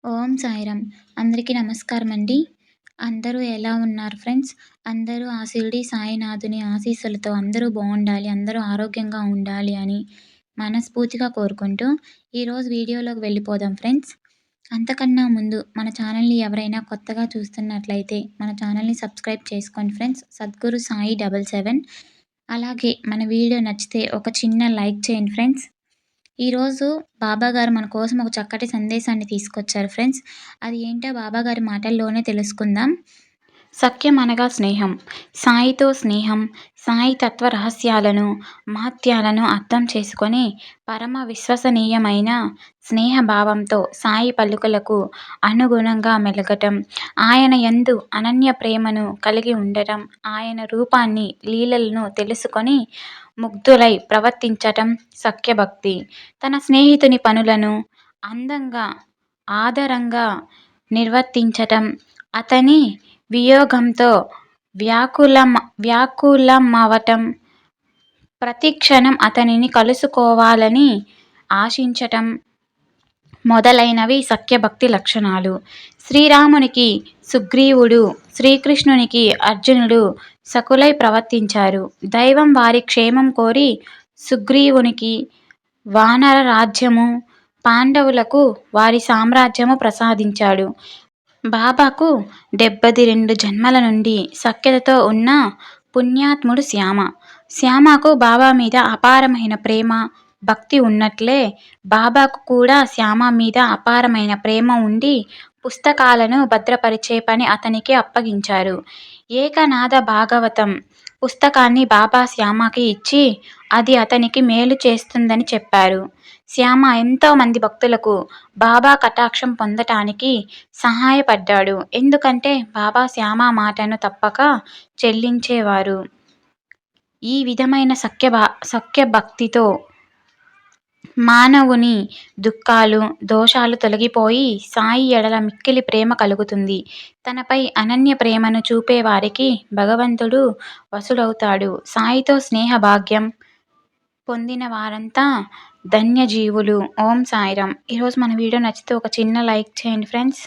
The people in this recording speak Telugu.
ఓం సాయిరామ్. అందరికీ నమస్కారం అండి. అందరూ ఎలా ఉన్నారు ఫ్రెండ్స్? అందరూ ఆ షిరిడి సాయినాథుని ఆశీస్సులతో అందరూ బావుండాలి, అందరూ ఆరోగ్యంగా ఉండాలి అని మనస్ఫూర్తిగా కోరుకుంటూ, ఈరోజు వీడియోలోకి వెళ్ళిపోదాం ఫ్రెండ్స్. అంతకన్నా ముందు మన ఛానల్‌ని ఎవరైనా కొత్తగా చూస్తున్నట్లయితే మన ఛానల్‌ని సబ్స్క్రైబ్ చేసుకోండి ఫ్రెండ్స్. సద్గురు సాయి 77. అలాగే మన వీడియో నచ్చితే ఒక చిన్న లైక్ చేయండి ఫ్రెండ్స్. ఈరోజు బాబాగారు మన కోసం ఒక చక్కటి సందేశాన్ని తీసుకొచ్చారు ఫ్రెండ్స్. అది ఏంటో బాబాగారి మాటల్లోనే తెలుసుకుందాం. సఖ్యం అనగా స్నేహం. సాయితో స్నేహం, సాయి తత్వ రహస్యాలను, మహత్యాలను అర్థం చేసుకొని పరమ విశ్వసనీయమైన స్నేహభావంతో సాయి పలుకులకు అనుగుణంగా మెలగటం, ఆయన యందు అనన్య ప్రేమను కలిగి ఉండటం, ఆయన రూపాన్ని, లీలలను తెలుసుకొని ముగ్ధులై ప్రవర్తించటం సఖ్యభక్తి. తన స్నేహితుని పనులను అందంగా, ఆదరంగా నిర్వర్తించటం, అతని వియోగంతో వ్యాకులమవటం, ప్రతిక్షణం అతనిని కలుసుకోవాలని ఆశించటం మొదలైనవి సఖ్యభక్తి లక్షణాలు. శ్రీరామునికి సుగ్రీవుడు, శ్రీకృష్ణునికి అర్జునుడు సఖులై ప్రవర్తించారు. దైవం వారి క్షేమం కోరి సుగ్రీవునికి వానర రాజ్యము, పాండవులకు వారి సామ్రాజ్యము ప్రసాదించాడు. బాబాకు 72 జన్మల నుండి సఖ్యతతో ఉన్న పుణ్యాత్ముడు శ్యామ. శ్యామకు బాబా మీద అపారమైన ప్రేమ, భక్తి ఉన్నట్లే బాబాకు కూడా శ్యామ మీద అపారమైన ప్రేమ ఉండి పుస్తకాలను భద్రపరిచే పని అతనికి అప్పగించారు. ఏకనాథ భాగవతం పుస్తకాన్ని బాబా శ్యామకి ఇచ్చి అది అతనికి మేలు చేస్తుందని చెప్పారు. శ్యామ ఎంతో మంది భక్తులకు బాబా కటాక్షం పొందటానికి సహాయపడ్డాడు. ఎందుకంటే బాబా శ్యామ మాటను తప్పక చెల్లించేవారు. ఈ విధమైన సఖ్యభక్తితో మానవుని దుఃఖాలు, దోషాలు తొలగిపోయి సాయి ఎడల మిక్కిలి ప్రేమ కలుగుతుంది. తనపై అనన్య ప్రేమను చూపేవారికి భగవంతుడు వశుడవుతాడు. సాయితో స్నేహ భాగ్యం పొందిన వారంతా ధన్యజీవులు. ఓం సాయిరామ్. ఈరోజు మన వీడియో నచ్చితే ఒక చిన్న లైక్ చేయండి ఫ్రెండ్స్.